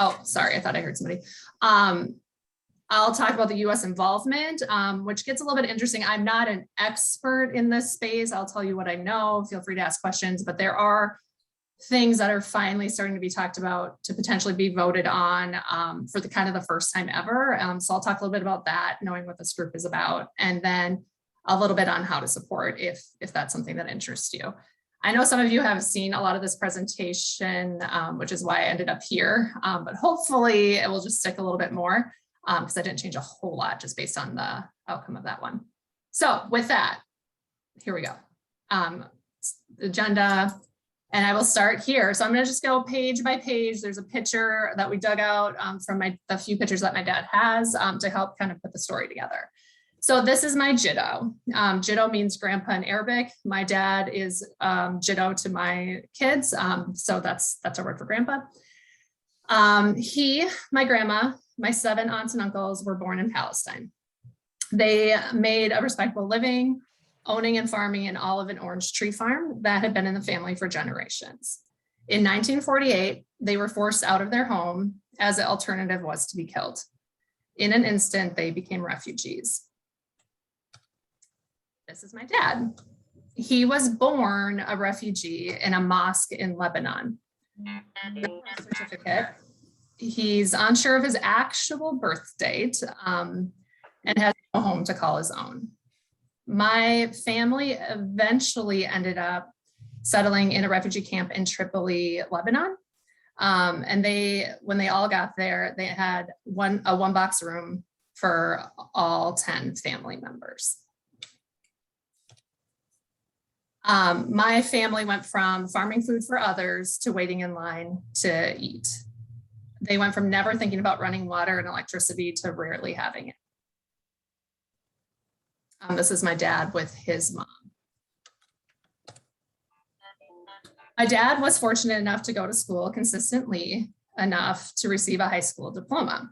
Oh, sorry, I thought I heard somebody. I'll talk about the US involvement, which gets a little bit interesting. I'm not an expert in this space. I'll tell you what I know. Feel free to ask questions, but there are things that are finally starting to be talked about to potentially be voted on for the kind of the first time ever. So I'll talk a little bit about that, knowing what this group is about, and then a little bit on how to support if that's something that interests you. I know some of you have seen a lot of this presentation, which is why I ended up here, but hopefully it will just stick a little bit more because I didn't change a whole lot just based on the outcome of that one. So with that, here we go. Agenda, and I will start here. So I'm gonna just go page by page. There's a picture that we dug out from the few pictures that my dad has to help kind of put the story together. So this is my Jiddo. Jiddo means grandpa in Arabic. My dad is Jiddo to my kids. So that's a word for grandpa. My grandma, my 7 aunts and uncles were born in Palestine. They made a respectable living, owning and farming an olive and orange tree farm that had been in the family for generations. In 1948, they were forced out of their home as the alternative was to be killed. In an instant, they became refugees. This is my dad. He was born a refugee in a mosque in Lebanon. Certificate. He's unsure of his actual birth date and has no home to call his own. My family eventually ended up settling in a refugee camp in Tripoli, Lebanon. And when they all got there, they had a one box room for all 10 family members. My family went from farming food for others to waiting in line to eat. They went from never thinking about running water and electricity to rarely having it. This is my dad with his mom. My dad was fortunate enough to go to school consistently enough to receive a high school diploma.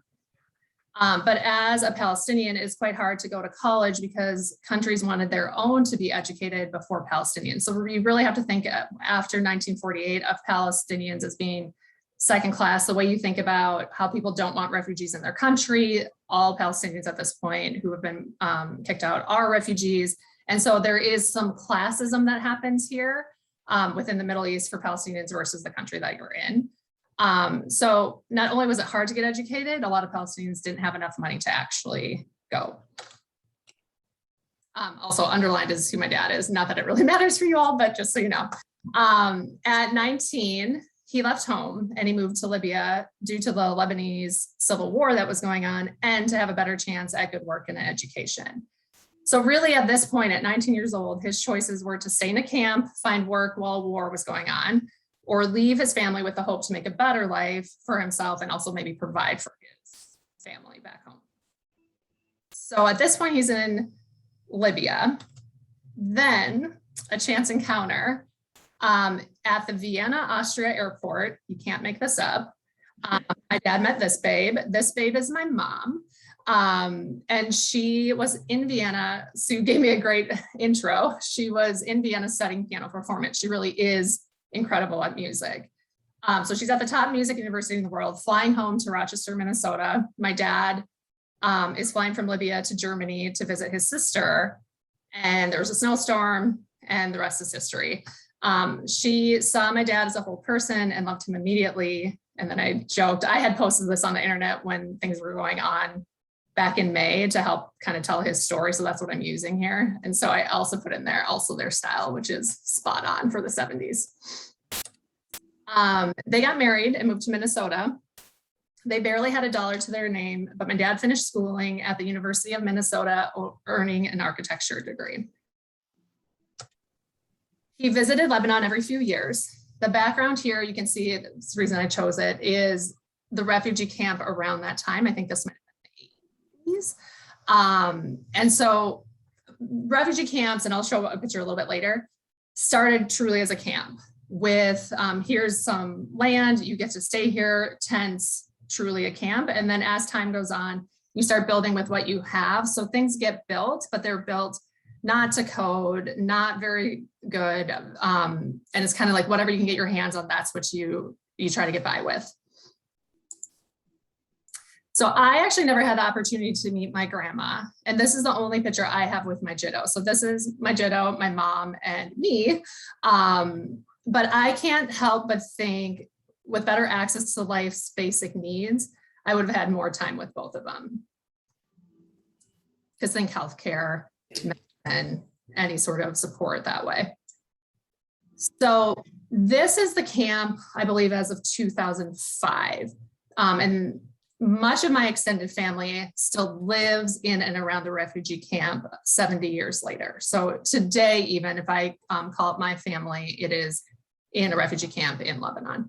But as a Palestinian, it's quite hard to go to college because countries wanted their own to be educated before Palestinians. So we really have to think after 1948 of Palestinians as being second class, the way you think about how people don't want refugees in their country. All Palestinians at this point who have been kicked out are refugees. And so there is some classism that happens here within the Middle East for Palestinians versus the country that you're in. So not only was it hard to get educated, a lot of Palestinians didn't have enough money to actually go. Also underlined is who my dad is. Not that it really matters for you all, but just so you know. At 19, he left home and he moved to Libya due to the Lebanese civil war that was going on and to have a better chance at good work and education. So really at this point, at 19 years old, his choices were to stay in a camp, find work while war was going on, or leave his family with the hope to make a better life for himself and also maybe provide for his family back home. So at this point, he's in Libya. Then a chance encounter at the Vienna, Austria airport. You can't make this up. My dad met this babe. This babe is my mom. And she was in Vienna. Sue gave me a great intro. She was in Vienna studying piano performance. She really is incredible at music. So she's at the top music university in the world, flying home to Rochester, Minnesota. My dad is flying from Libya to Germany to visit his sister. And there was a snowstorm and the rest is history. She saw my dad as a whole person and loved him immediately. And then I joked, I had posted this on the internet when things were going on back in May to help kind of tell his story. So that's what I'm using here. And so I also put in there also their style, which is spot on for the 70s. They got married and moved to Minnesota. They barely had $1 to their name, but my dad finished schooling at the University of Minnesota, earning an architecture degree. He visited Lebanon every few years. The background here, you can see, the reason I chose it, is the refugee camp around that time. I think this might have been the 80s. And so refugee camps, and I'll show a picture a little bit later, started truly as a camp with, here's some land, you get to stay here, tents, truly a camp. And then as time goes on, you start building with what you have. So things get built, but they're built not to code, not very good. And it's kind of like whatever you can get your hands on, that's what you try to get by with. So I actually never had the opportunity to meet my grandma. And this is the only picture I have with my jiddo. So this is my jiddo, my mom, and me. But I can't help but think with better access to life's basic needs, I would have had more time with both of them. Because think healthcare and any sort of support that way. So this is the camp, I believe, as of 2005. And much of my extended family still lives in and around the refugee camp 70 years later. So today, even if I call up my family, it is in a refugee camp in Lebanon.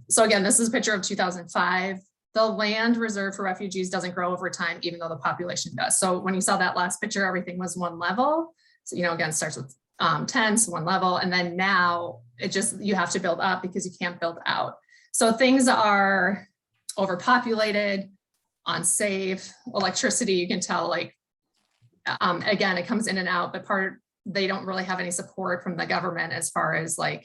So again, this is a picture of 2005. The land reserved for refugees doesn't grow over time, even though the population does. So when you saw that last picture, everything was one level. So, again, starts with tents, one level. And then now you have to build up because you can't build out. So things are overpopulated, unsafe, electricity, you can tell, again, it comes in and out, but they don't really have any support from the government as far as a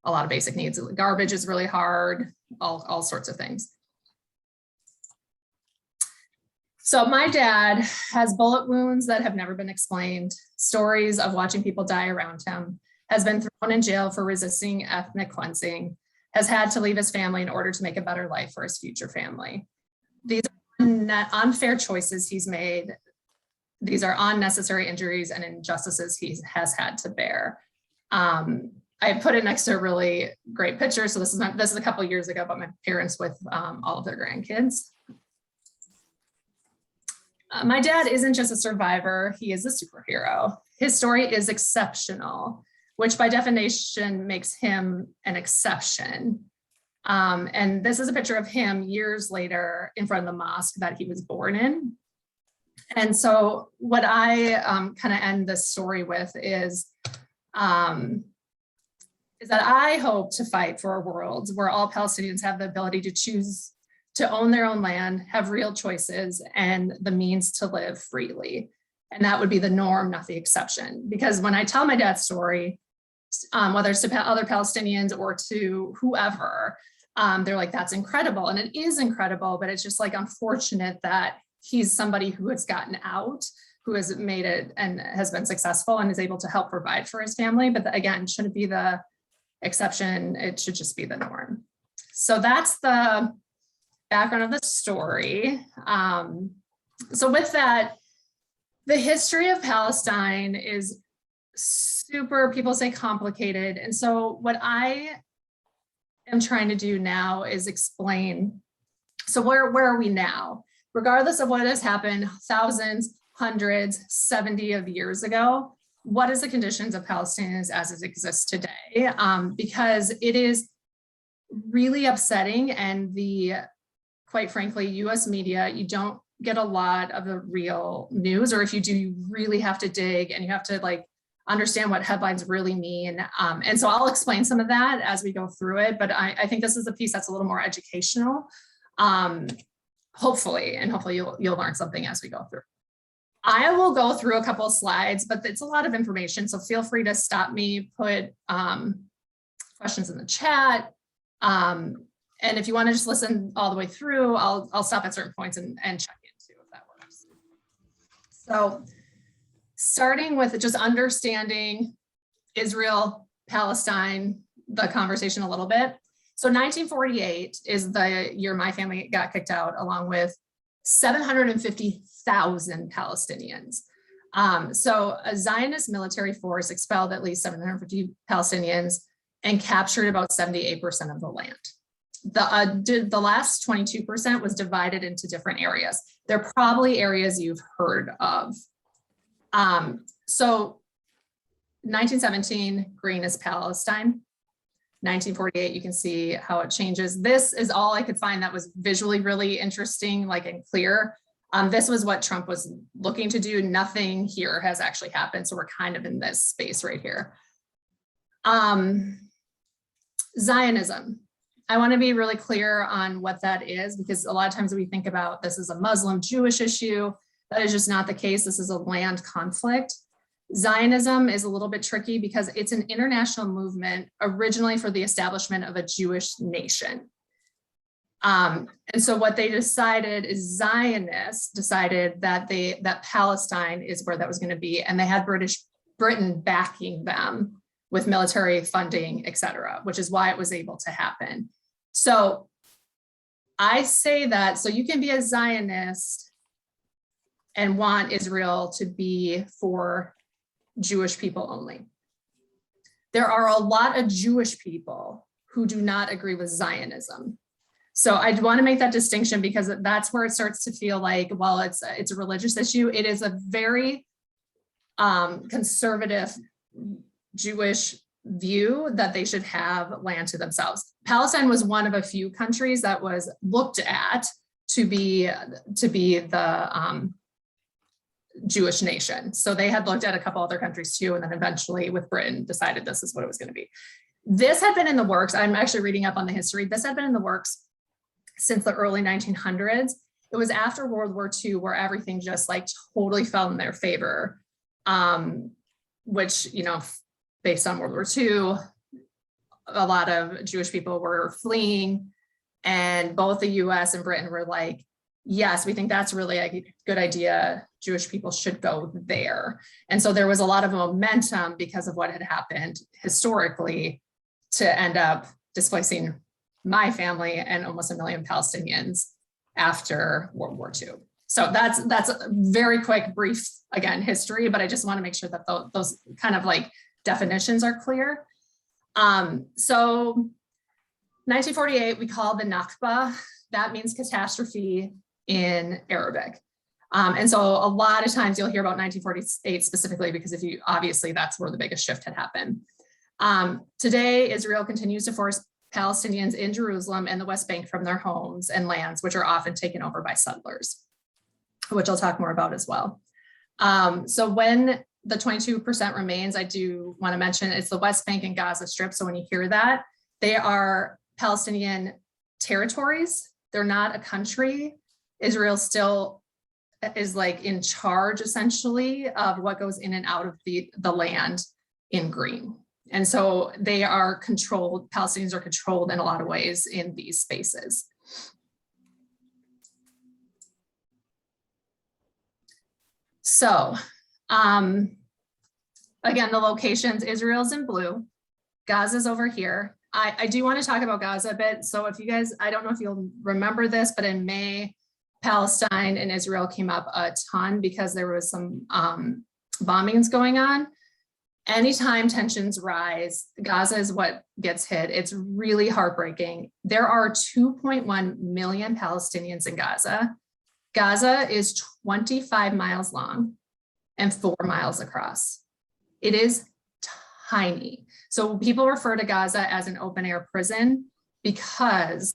lot of basic needs. Garbage is really hard, all sorts of things. So my dad has bullet wounds that have never been explained, stories of watching people die around him, has been thrown in jail for resisting ethnic cleansing, has had to leave his family in order to make a better life for his future family. These are unfair choices he's made. These are unnecessary injuries and injustices he has had to bear. I put it next to a really great picture. So this is a couple of years ago, but my parents with all of their grandkids. My dad isn't just a survivor, he is a superhero. His story is exceptional, which by definition makes him an exception. And this is a picture of him years later in front of the mosque that he was born in. And so what I kind of end this story with is that I hope to fight for a world where all Palestinians have the ability to choose to own their own land, have real choices, and the means to live freely. And that would be the norm, not the exception. Because when I tell my dad's story, whether it's to other Palestinians or to whoever, they're like, that's incredible. And it is incredible, but it's just unfortunate that he's somebody who has gotten out, who has made it and has been successful and is able to help provide for his family. But again, shouldn't be the exception, it should just be the norm. So that's the background of the story. So with that, the history of Palestine is super, people say complicated. And so what I am trying to do now is explain, so where are we now? Regardless of what has happened thousands, hundreds, 70 of years ago, what is the conditions of Palestinians as it exists today? Because it is really upsetting, and quite frankly, US media, you don't get a lot of the real news, or if you do, you really have to dig and you have to understand what headlines really mean. And so I'll explain some of that as we go through it, but I think this is a piece that's a little more educational, hopefully, and hopefully you'll learn something as we go through. I will go through a couple of slides, but it's a lot of information, so feel free to stop me, put questions in the chat. And if you want to just listen all the way through, I'll stop at certain points and check in too, if that works. So starting with just understanding Israel, Palestine, the conversation a little bit. So 1948 is the year my family got kicked out, along with 750,000 Palestinians. So a Zionist military force expelled at least 750 Palestinians and captured about 78% of the land. The last 22% was divided into different areas. They're probably areas you've heard of. So 1917, green is Palestine. 1948, you can see how it changes. This is all I could find that was visually really interesting, and clear. This was what Trump was looking to do. Nothing here has actually happened. So we're kind of in this space right here. Zionism. I want to be really clear on what that is, because a lot of times we think about this as a Muslim Jewish issue. That is just not the case. This is a land conflict. Zionism is a little bit tricky because it's an international movement originally for the establishment of a Jewish nation. And so what they decided is Zionists decided that that Palestine is where that was going to be, and they had Britain backing them with military funding, et cetera, which is why it was able to happen. So I say that so you can be a Zionist and want Israel to be for Jewish people only. There are a lot of Jewish people who do not agree with Zionism. So I want to make that distinction because that's where it starts to feel like, well, it's a religious issue. It is a very conservative Jewish view that they should have land to themselves. Palestine was one of a few countries that was looked at to be the Jewish nation. So they had looked at a couple other countries too, and then eventually with Britain decided this is what it was going to be. This had been in the works. I'm actually reading up on the history. This had been in the works since the early 1900s. It was after World War II where everything just like totally fell in their favor, which, you know, based on World War II, a lot of Jewish people were fleeing, and both the US and Britain were like, yes, we think that's really a good idea. Jewish people should go there. And so there was a lot of momentum because of what had happened historically to end up displacing my family and almost 1 million Palestinians after World War II. So that's a very quick, brief, again, history, but I just want to make sure that those kind of like definitions are clear. So 1948, we call the Nakba. That means catastrophe in Arabic. And so a lot of times you'll hear about 1948 specifically because obviously that's where the biggest shift had happened. Today, Israel continues to force Palestinians in Jerusalem and the West Bank from their homes and lands, which are often taken over by settlers, which I'll talk more about as well. So when the 22% remains, I do want to mention it's the West Bank and Gaza Strip. So when you hear that, they are Palestinian territories. They're not a country. Israel still is like in charge essentially of what goes in and out of the land in green. And so they are controlled, Palestinians are controlled in a lot of ways in these spaces. So again, the locations, Israel's in blue, Gaza's over here. I do want to talk about Gaza a bit. So if you guys, I don't know if you'll remember this, but in May, Palestine and Israel came up a ton because there was some bombings going on. Anytime tensions rise, Gaza is what gets hit. It's really heartbreaking. There are 2.1 million Palestinians in Gaza. Gaza is 25 miles long and 4 miles across. It is tiny. So people refer to Gaza as an open air prison because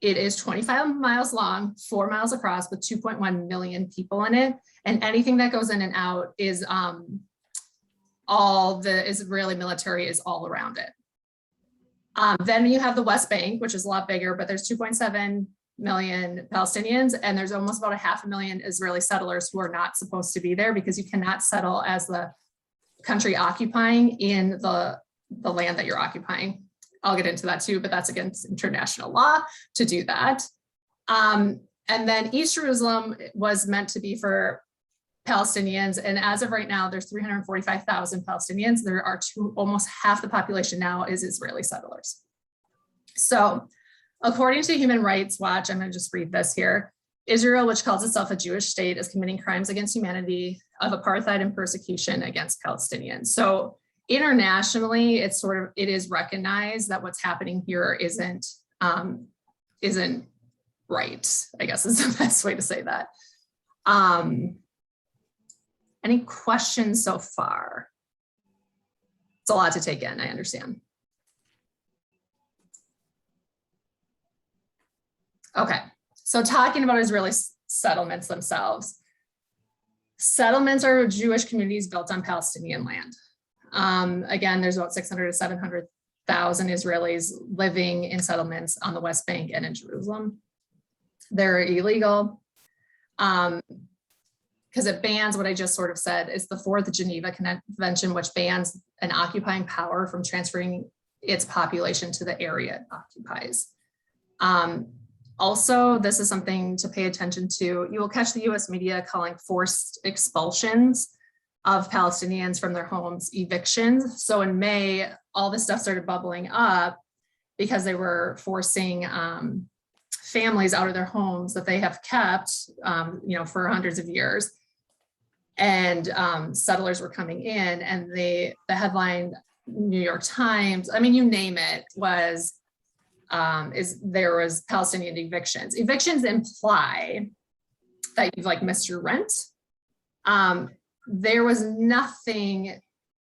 it is 25 miles long, 4 miles across with 2.1 million people in it. And anything that goes in and out is all the Israeli military is all around it. Then you have the West Bank, which is a lot bigger, but there's 2.7 million Palestinians, and there's almost about 500,000 Israeli settlers who are not supposed to be there because you cannot settle as the country occupying in the land that you're occupying. I'll get into that too, but that's against international law to do that. And then East Jerusalem was meant to be for Palestinians. And as of right now, there's 345,000 Palestinians. There are almost half the population now is Israeli settlers. So according to Human Rights Watch, I'm going to just read this here. Israel, which calls itself a Jewish state, is committing crimes against humanity of apartheid and persecution against Palestinians. So internationally, it is recognized that what's happening here isn't right, I guess is the best way to say that. Any questions so far? It's a lot to take in, I understand. Okay, so talking about Israeli settlements themselves. Settlements are Jewish communities built on Palestinian land. Again, there's about 600 to 700,000 Israelis living in settlements on the West Bank and in Jerusalem. They're illegal because it bans what I just sort of said is the Fourth Geneva Convention, which bans an occupying power from transferring its population to the area it occupies. Also, this is something to pay attention to. You will catch the US media calling forced expulsions of Palestinians from their homes evictions. So in May, all this stuff started bubbling up because they were forcing families out of their homes that they have kept, for hundreds of years. And settlers were coming in, and the headline, New York Times, I mean, you name it, was there was Palestinian evictions. Evictions imply that you've like missed your rent. There was nothing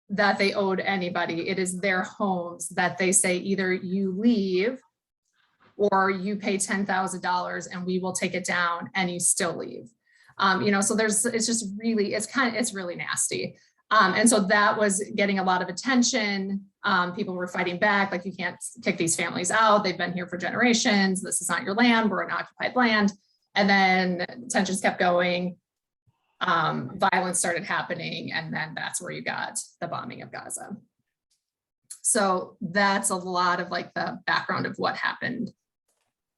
that they owed anybody. It is their homes that they say either you leave or you pay $10,000 and we will take it down and you still leave. So it's really nasty. And so that was getting a lot of attention. People were fighting back, like, you can't kick these families out. They've been here for generations. This is not your land. We're an occupied land. And then tensions kept going. Violence started happening. And then that's where you got the bombing of Gaza. So that's a lot of like the background of what happened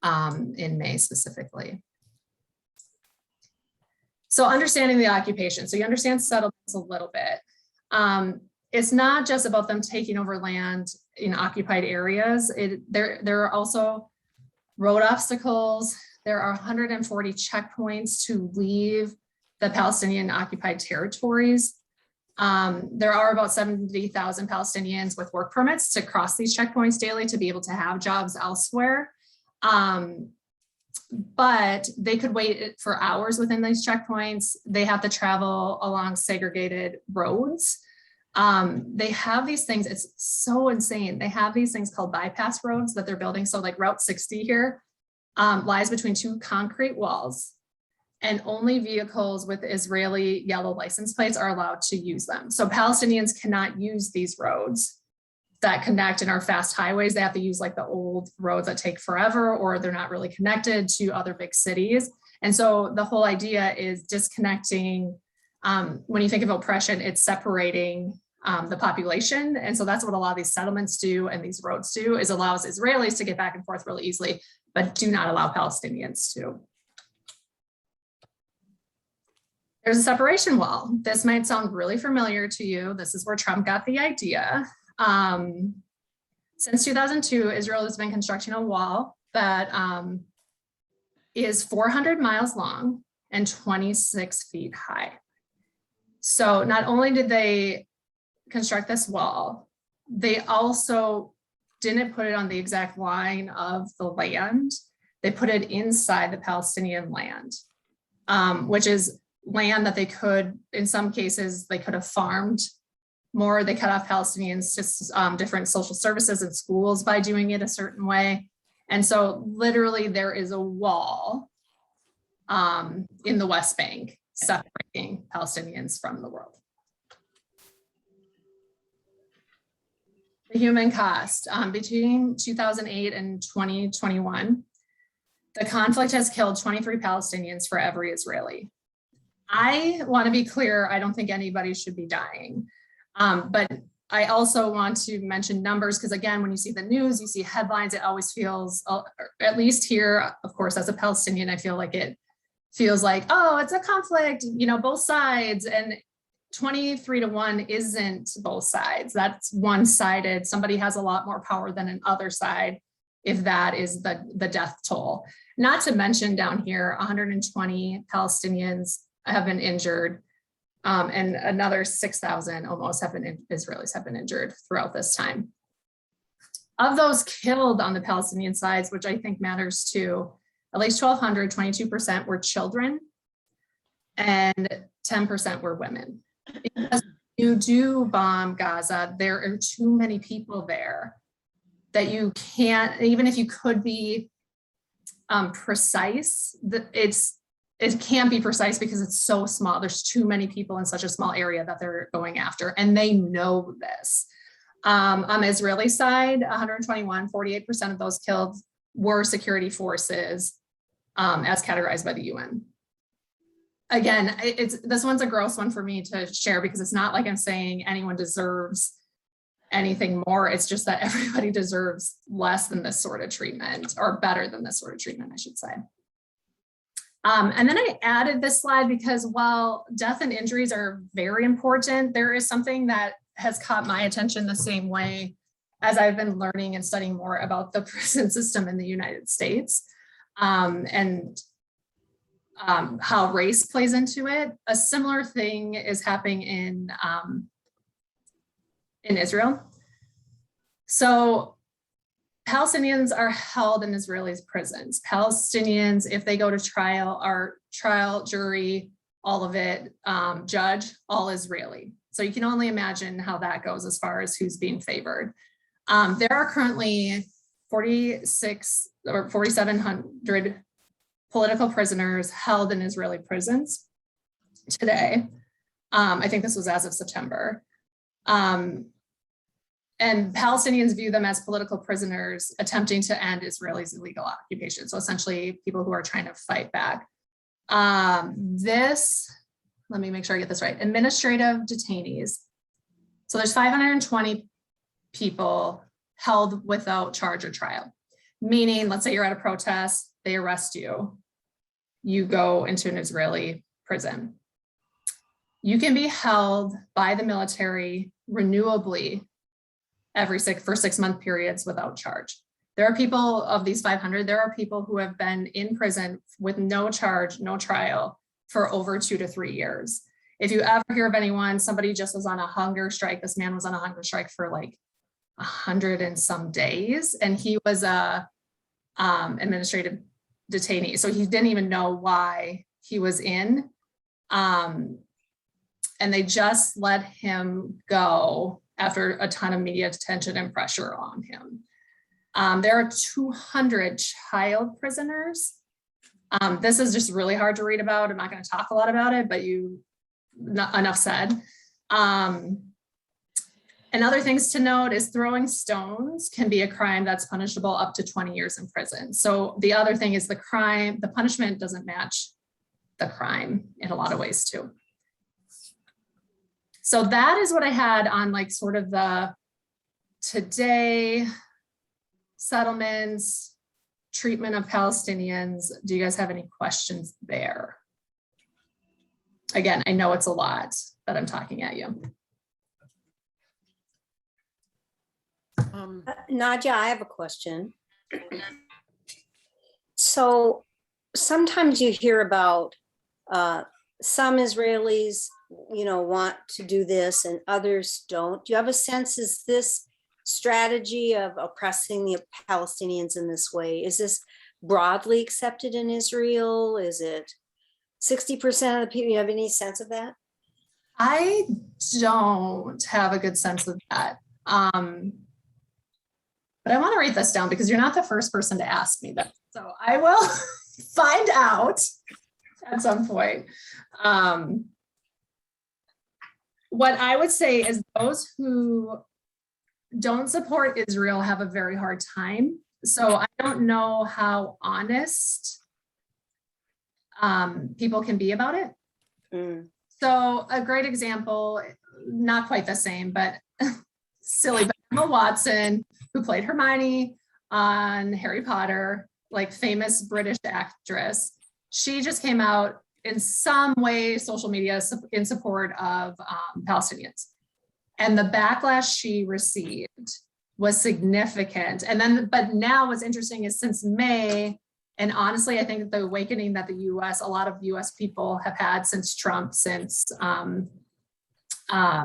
in May specifically. So understanding the occupation. So you understand settlements a little bit. It's not just about them taking over land in occupied areas. There are also road obstacles. There are 140 checkpoints to leave the Palestinian occupied territories. There are about 70,000 Palestinians with work permits to cross these checkpoints daily to be able to have jobs elsewhere. But they could wait for hours within these checkpoints. They have to travel along segregated roads. They have these things, it's so insane. They have these things called bypass roads that they're building. So like Route 60 here lies between two concrete walls, and only vehicles with Israeli yellow license plates are allowed to use them. So Palestinians cannot use these roads that connect and are fast highways. They have to use like the old roads that take forever, or they're not really connected to other big cities. And so the whole idea is disconnecting. When you think of oppression, it's separating the population. And so that's what a lot of these settlements do and these roads do, is allows Israelis to get back and forth really easily, but do not allow Palestinians to. There's a separation wall. This might sound really familiar to you. This is where Trump got the idea. Since 2002, Israel has been constructing a wall that is 400 miles long and 26 feet high. So not only did they construct this wall, they also didn't put it on the exact line of the land. They put it inside the Palestinian land, which is land that they could, in some cases, they could have farmed more. They cut off Palestinians to different social services and schools by doing it a certain way. And so literally there is a wall in the West Bank separating Palestinians from the world. The human cost. Between 2008 and 2021, the conflict has killed 23 Palestinians for every Israeli. I want to be clear, I don't think anybody should be dying. But I also want to mention numbers, because again, when you see the news, you see headlines, it always feels, at least here, of course, as a Palestinian, I feel like it feels like, oh, it's a conflict, both sides. And 23-1 isn't both sides. That's one-sided. Somebody has a lot more power than another side, if that is the death toll. Not to mention down here, 120 Palestinians have been injured, and another 6,000 almost Israelis have been injured throughout this time. Of those killed on the Palestinian sides, which I think matters too, at least 1,200, 22% were children, and 10% were women. Because you do bomb Gaza, there are too many people there that you can't, even if you could be precise, it can't be precise because it's so small. There's too many people in such a small area that they're going after, and they know this. On the Israeli side, 121, 48% of those killed were security forces as categorized by the UN. Again, this one's a gross one for me to share, because it's not like I'm saying anyone deserves anything more. It's just that everybody deserves less than this sort of treatment, or better than this sort of treatment, I should say. And then I added this slide because while death and injuries are very important, there is something that has caught my attention the same way as I've been learning and studying more about the prison system in the United States, and how race plays into it. A similar thing is happening in Israel. So Palestinians are held in Israeli prisons. Palestinians, if they go to trial, are trial, jury, all of it, judge, all Israeli. So you can only imagine how that goes as far as who's being favored. There are currently 46 or 4,700 political prisoners held in Israeli prisons today. I think this was as of September. And Palestinians view them as political prisoners attempting to end Israel's illegal occupation. So essentially people who are trying to fight back. Let me make sure I get this right. Administrative detainees. So there's 520 people held without charge or trial. Meaning, let's say you're at a protest, they arrest you, you go into an Israeli prison. You can be held by the military renewably for 6-month periods without charge. There are people of these 500, there are people who have been in prison with no charge, no trial for over 2 to 3 years. If you ever hear of anyone, somebody just was on a hunger strike. This man was on a hunger strike for like 100 and some days, and he was a administrative detainee. So he didn't even know why he was in. And they just let him go after a ton of media attention and pressure on him. There are 200 child prisoners. This is just really hard to read about. I'm not going to talk a lot about it, but enough said. And other things to note is throwing stones can be a crime that's punishable up to 20 years in prison. So the other thing is the punishment doesn't match the crime in a lot of ways too. So that is what I had on like sort of the today settlements, treatment of Palestinians. Do you guys have any questions there? Again, I know it's a lot that I'm talking at you. Nadia, I have a question. So sometimes you hear about some Israelis, want to do this and others don't. Do you have a sense, is this strategy of oppressing the Palestinians in this way, is this broadly accepted in Israel? Is it 60% of the people? You have any sense of that? I don't have a good sense of that. But I want to write this down because you're not the first person to ask me that. So I will find out at some point. What I would say is those who don't support Israel have a very hard time. So I don't know how honest people can be about it. So a great example, not quite the same, but silly, but Emma Watson, who played Hermione on Harry Potter, like famous British actress, she just came out in some way, social media, in support of Palestinians. And the backlash she received was significant. And then, but now what's interesting is since May, and honestly, I think the awakening that a lot of US people have had since Trump, since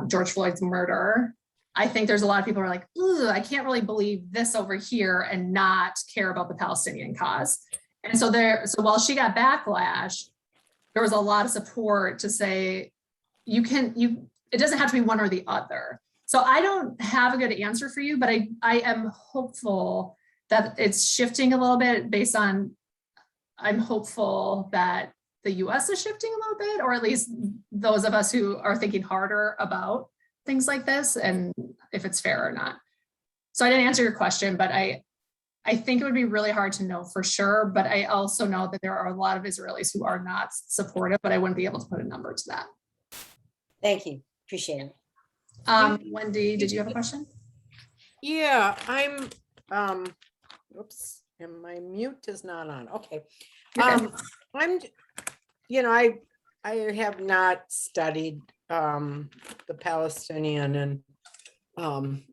George Floyd's murder, I think there's a lot of people who are like, I can't really believe this over here and not care about the Palestinian cause. And so while she got backlash, there was a lot of support to say, it doesn't have to be one or the other. So I don't have a good answer for you, but I am hopeful that it's shifting a little bit I'm hopeful that the US is shifting a little bit, or at least those of us who are thinking harder about things like this and if it's fair or not. So I didn't answer your question, but I think it would be really hard to know for sure, but I also know that there are a lot of Israelis who are not supportive, but I wouldn't be able to put a number to that. Thank you, appreciate it. Wendy, did you have a question? Yeah, oops, and my mute is not on. Okay. You're good. I'm, I have not studied, the Palestinian and,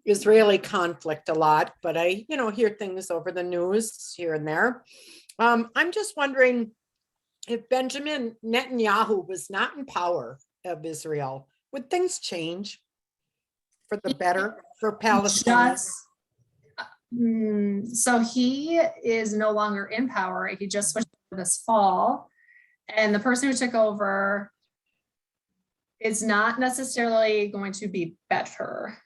Israeli conflict a lot, but I, hear things over the news here and there. I'm just wondering if Benjamin Netanyahu was not in power of Israel, would things change for the better for Palestinians? So he is no longer in power. He just switched this fall. And the person who took over is not necessarily going to be better.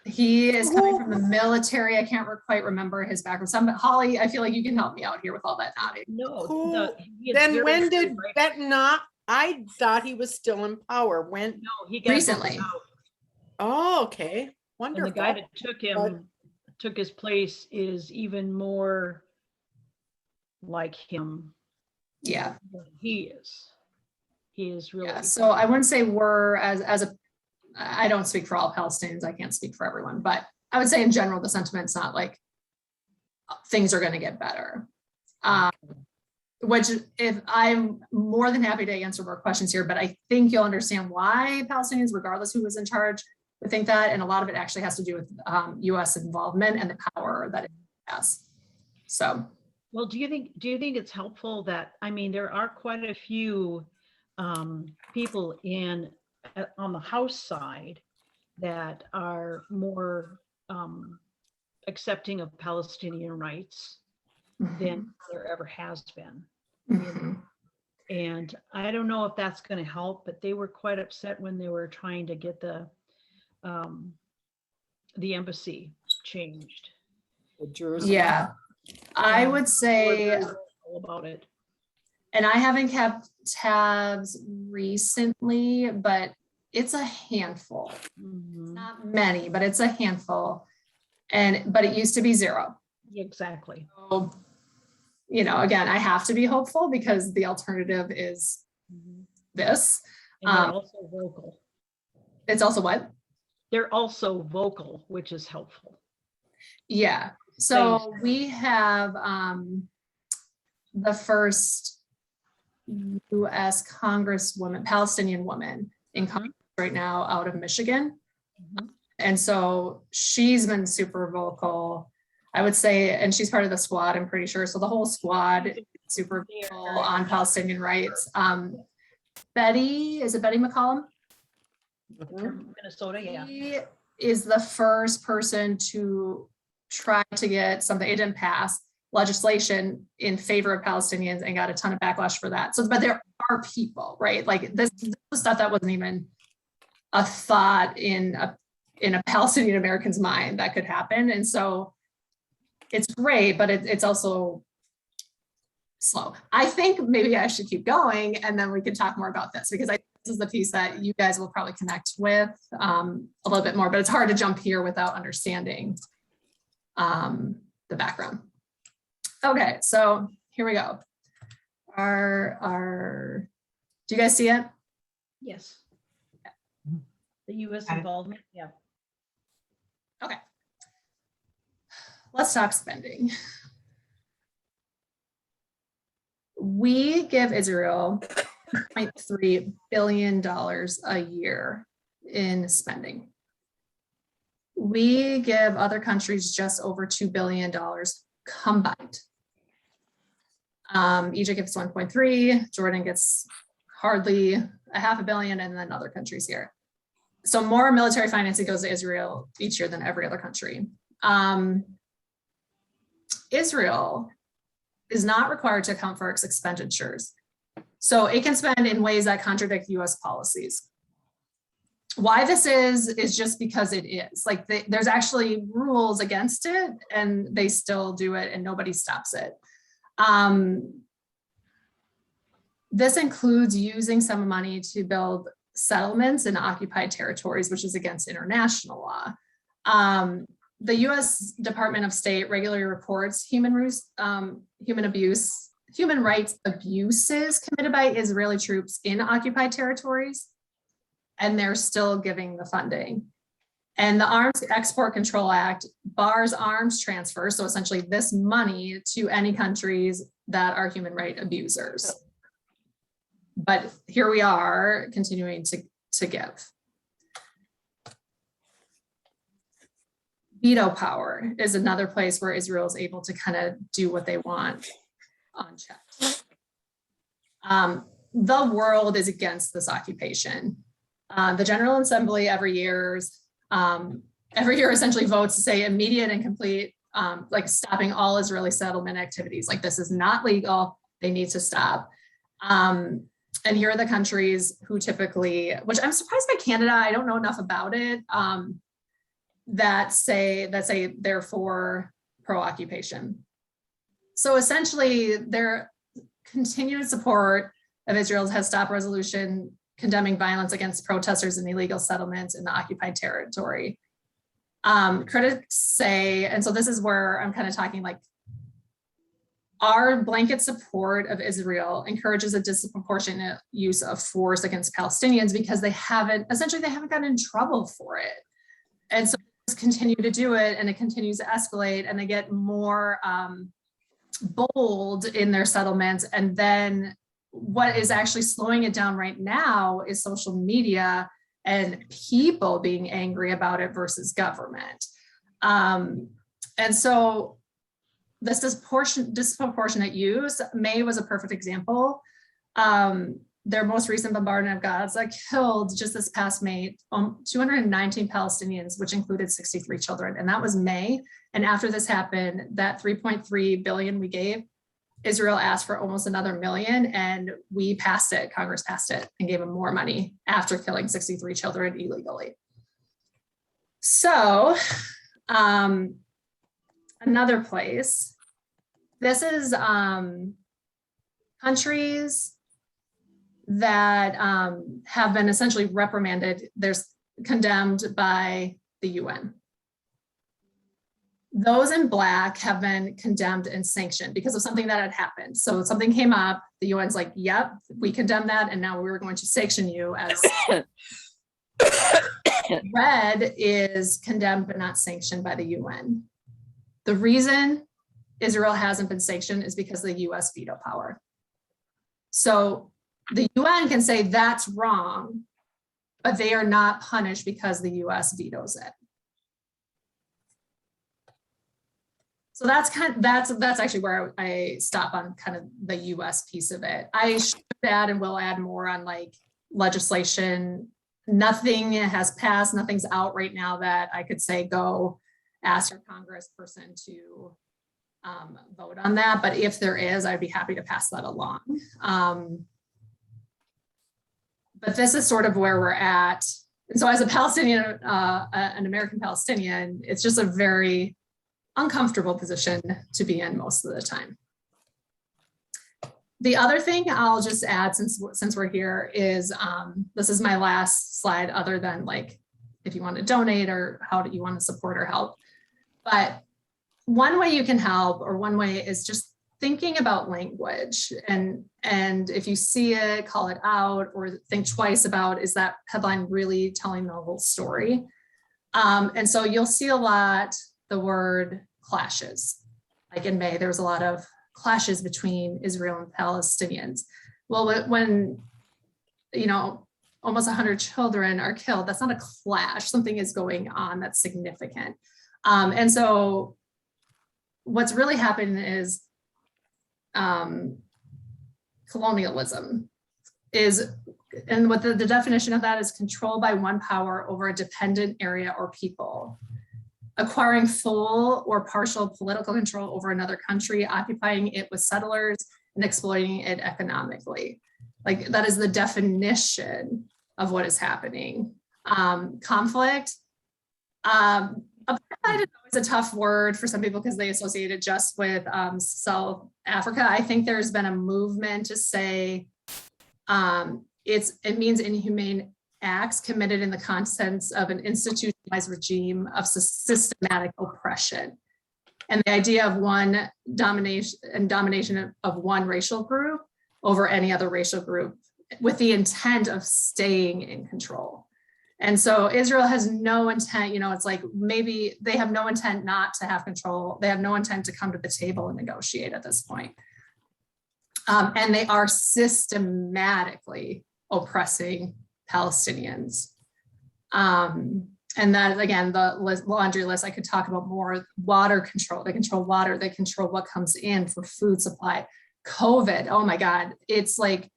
He is coming from the military. I can't quite remember his background. Holly, I feel like you can help me out here with all that nodding. No, then when did Netanyahu? I thought he was still in power. When? No, he got recently. Oh, okay, wonderful. And the guy that took his place is even more like him. Yeah, he is really. Yeah. So I wouldn't say we're I don't speak for all Palestinians. I can't speak for everyone, but I would say in general, the sentiment's not like things are going to get better. Which if I'm more than happy to answer more questions here, but I think you'll understand why Palestinians, regardless who was in charge, would think that. And a lot of it actually has to do with US involvement and the power that it has. So. Well, do you think it's helpful that, I mean, there are quite a few people on the House side that are more accepting of Palestinian rights than there ever has been. And I don't know if that's going to help, but they were quite upset when they were trying to get the embassy changed. Yeah, I would say all about it. And I haven't kept tabs recently, but it's a handful. Not many, but it's a handful. But it used to be 0. Exactly. So, again, I have to be hopeful because the alternative is this. And they're also vocal. It's also what? They're also vocal, which is helpful. Yeah. So we have the first U.S. Congresswoman, Palestinian woman in Congress right now out of Michigan. And so she's been super vocal, I would say, and she's part of the squad, I'm pretty sure. So the whole squad is super vocal on Palestinian rights. Betty McCollum? From Minnesota, yeah. She is the first person to try to get something, it didn't pass, legislation in favor of Palestinians and got a ton of backlash for that. So, but there are people, right? Like this stuff that wasn't even a thought in a Palestinian American's mind that could happen. And so it's great, but it's also slow. I think maybe I should keep going and then we can talk more about this because this is the piece that you guys will probably connect with a little bit more, but it's hard to jump here without understanding the background. Okay, so here we go. Do you guys see it? Yes. The U.S. involvement, yeah. Okay. Let's talk spending. We give Israel $0.3 billion a year in spending. We give other countries just over $2 billion combined. Egypt gets 1.3, Jordan gets hardly $500 million, and then other countries here. So more military financing goes to Israel each year than every other country. Israel is not required to account for its expenditures. So it can spend in ways that contradict US policies. Why this is just because it is. Like there's actually rules against it and they still do it and nobody stops it. This includes using some money to build settlements in occupied territories, which is against international law. The US Department of State regularly reports human rights abuses committed by Israeli troops in occupied territories, and they're still giving the funding. And the Arms Export Control Act bars arms transfer, so essentially this money, to any countries that are human rights abusers. But here we are continuing to give. Veto power is another place where Israel is able to kind of do what they want unchecked. The world is against this occupation. The General Assembly every year essentially votes to say immediate and complete, like stopping all Israeli settlement activities. Like, this is not legal, they need to stop. And here are the countries who typically, which I'm surprised by Canada, I don't know enough about it, that say they're for pro-occupation. So essentially, their continued support of Israel's Has Stop resolution condemning violence against protesters and illegal settlements in the occupied territory. Critics say, and so this is where I'm kind of talking like, our blanket support of Israel encourages a disproportionate use of force against Palestinians because they haven't gotten in trouble for it. And so they just continue to do it, and it continues to escalate, and they get more bold in their settlements. And then what is actually slowing it down right now is social media and people being angry about it versus government. And so this disproportionate use, May was a perfect example. Their most recent bombardment of Gaza killed, just this past May, 219 Palestinians, which included 63 children. And that was May. And after this happened, that 3.3 billion we gave, Israel asked for almost another million, and we passed it, Congress passed it, and gave them more money after killing 63 children illegally. So, another place, this is countries that have been essentially reprimanded, there's condemned by the UN. Those in black have been condemned and sanctioned because of something that had happened. So something came up, the UN's like, yep, we condemn that, and now we're going to sanction you as red is condemned but not sanctioned by the UN. The reason Israel hasn't been sanctioned is because of the US veto power. So the UN can say that's wrong, but they are not punished because the US vetoes it. So that's actually where I stop on kind of the US piece of it. I should add and will add more on like legislation. Nothing has passed, nothing's out right now that I could say go ask your congressperson to vote on that. But if there is, I'd be happy to pass that along. But this is sort of where we're at. And so as a Palestinian, an American Palestinian, it's just a very uncomfortable position to be in most of the time. The other thing I'll just add, since we're here, is this is my last slide, other than like if you want to donate or how do you want to support or help. But one way you can help, or one way, is just thinking about language, and if you see it, call it out, or think twice about, is that headline really telling the whole story? And so you'll see a lot the word clashes. Like in May, there was a lot of clashes between Israel and Palestinians. Well, when, you know, almost 100 children are killed, that's not a clash. Something is going on that's significant. And so what's really happened is colonialism is, and what the definition of that is, control by one power over a dependent area or people, acquiring full or partial political control over another country, occupying it with settlers, and exploiting it economically. Like, that is the definition of what is happening. Conflict. Apartheid is always a tough word for some people because they associate it just with South Africa. I think there's been a movement to say it means inhumane acts committed in the context of an institutionalized regime of systematic oppression. And the idea of one domination of one racial group over any other racial group with the intent of staying in control. And so Israel has no intent, it's like maybe they have no intent not to have control. They have no intent to come to the table and negotiate at this point. And they are systematically oppressing Palestinians. And that, again, the laundry list, I could talk about more. Water control, they control water, they control what comes in for food supply. COVID, oh my God, it's like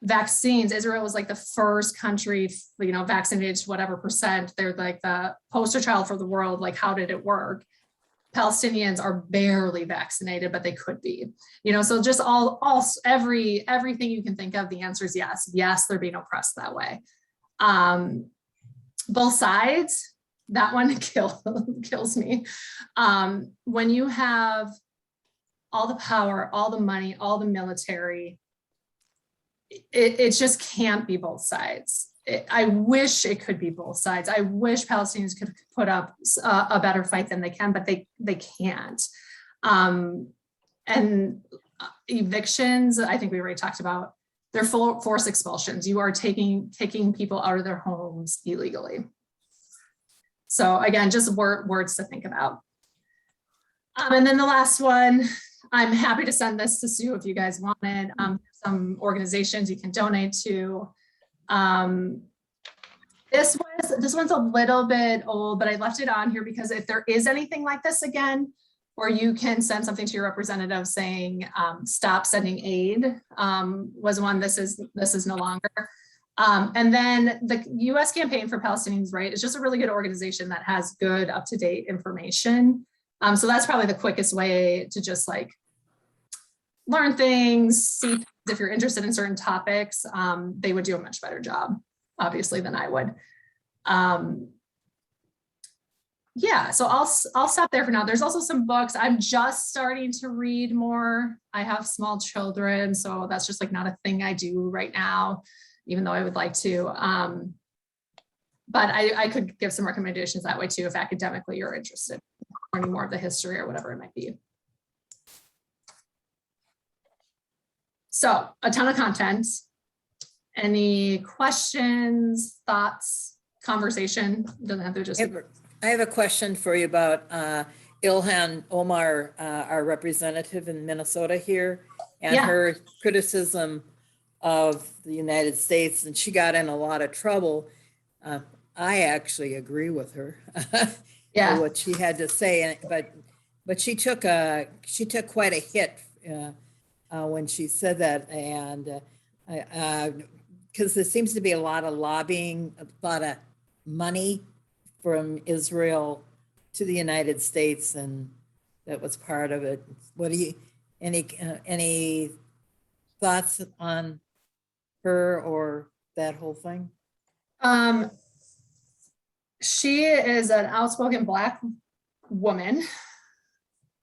vaccines. Israel was like the first country, vaccinated to whatever percent. They're like the poster child for the world. Like, how did it work? Palestinians are barely vaccinated, but they could be, so just everything you can think of, the answer is yes. Yes, they're being oppressed that way. Both sides, that one kills me. When you have all the power, all the money, all the military, it just can't be both sides. I wish it could be both sides. I wish Palestinians could put up a better fight than they can, but they can't. And evictions, I think we already talked about, they're full force expulsions. You are taking people out of their homes illegally. So again, just words to think about. And then the last one, I'm happy to send this to Sue if you guys want it. Some organizations you can donate to. This one's a little bit old, but I left it on here because if there is anything like this again, or you can send something to your representative saying stop sending aid, was one. This is no longer. And then the U.S. Campaign for Palestinians' Right is just a really good organization that has good up-to-date information. So that's probably the quickest way to just like learn things, see if you're interested in certain topics. They would do a much better job, obviously, than I would. Yeah, so I'll stop there for now. There's also some books. I'm just starting to read more. I have small children, so that's just like not a thing I do right now, even though I would like to. But I could give some recommendations that way too, if academically you're interested in learning more of the history or whatever it might be. So a ton of content. Any questions, thoughts, conversation? Doesn't have to just. I have a question for you about Ilhan Omar, our representative in Minnesota here, and her criticism of the United States, and she got in a lot of trouble. I actually agree with her. For what she had to say, but she took quite a hit when she said that, and because there seems to be a lot of lobbying, a lot of money from Israel to the United States, and that was part of it. What do you, any thoughts on her or that whole thing? She is an outspoken Black woman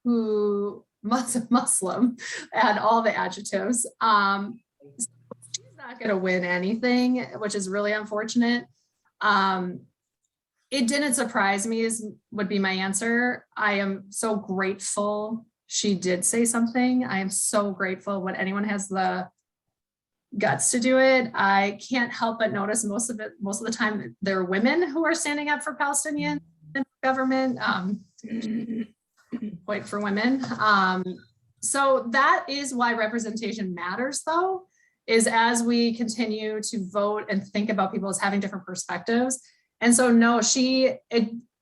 who Muslim, add all the adjectives. She's not going to win anything, which is really unfortunate. It didn't surprise me, would be my answer. I am so grateful she did say something. I am so grateful when anyone has the guts to do it. I can't help but notice most of the time there are women who are standing up for Palestinian government, point for women. So that is why representation matters, though, is as we continue to vote and think about people as having different perspectives. And so no, the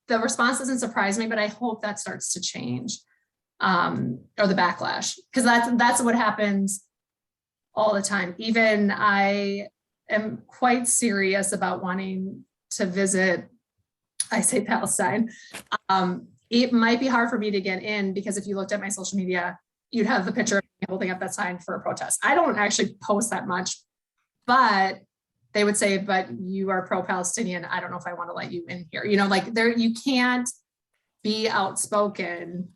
response doesn't surprise me, but I hope that starts to change, or the backlash, because that's what happens all the time. Even I am quite serious about wanting to visit, I say Palestine. It might be hard for me to get in because if you looked at my social media, you'd have the picture of me holding up that sign for a protest. I don't actually post that much, but they would say, but you are pro-Palestinian. I don't know if I want to let you in here. You can't be outspoken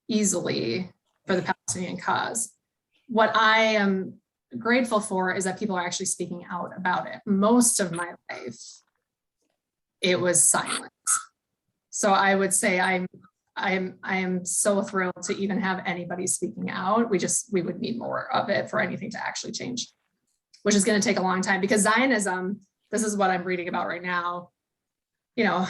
easily for the Palestinian cause. What I am grateful for is that people are actually speaking out about it. Most of my life, it was silence. So I would say I am so thrilled to even have anybody speaking out. We would need more of it for anything to actually change, which is going to take a long time, because Zionism this is what I'm reading about right now, you know,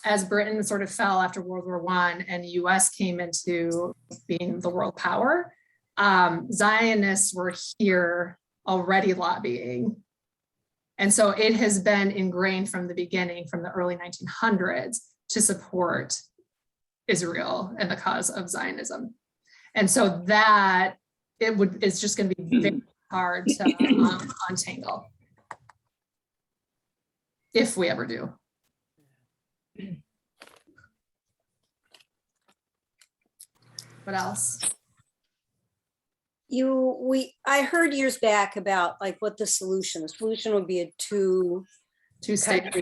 as Britain sort of fell after World War I and the US came into being the world power, Zionists were here already lobbying. And so it has been ingrained from the beginning, from the early 1900s, to support Israel and the cause of Zionism. And so that it's just going to be very hard to untangle, if we ever do. What else? I heard years back about like what the solution would be a Two-state.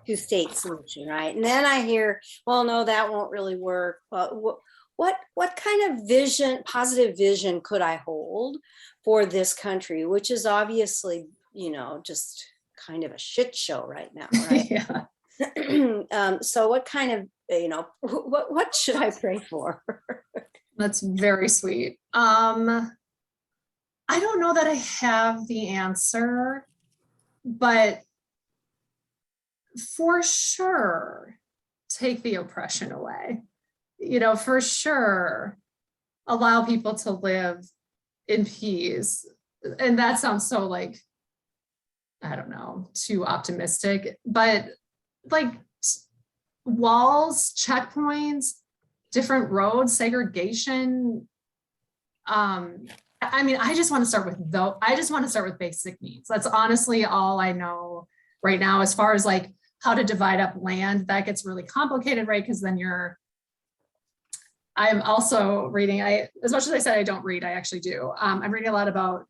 two-state solution, right? And then I hear, well, no, that won't really work. What kind of vision, positive vision could I hold for this country, which is obviously, you know, just kind of a shit show right now, right? Yeah. So what kind of, you know, what should I pray for? That's very sweet. I don't know that I have the answer, but for sure, take the oppression away. You know, for sure, allow people to live in peace. And that sounds so like, I don't know, too optimistic, but like walls, checkpoints, different roads, segregation. I mean, I just want to start with basic needs. That's honestly all I know right now, as far as like how to divide up land. That gets really complicated, right? Because then I'm also reading, as much as I said I don't read, I actually do. I'm reading a lot about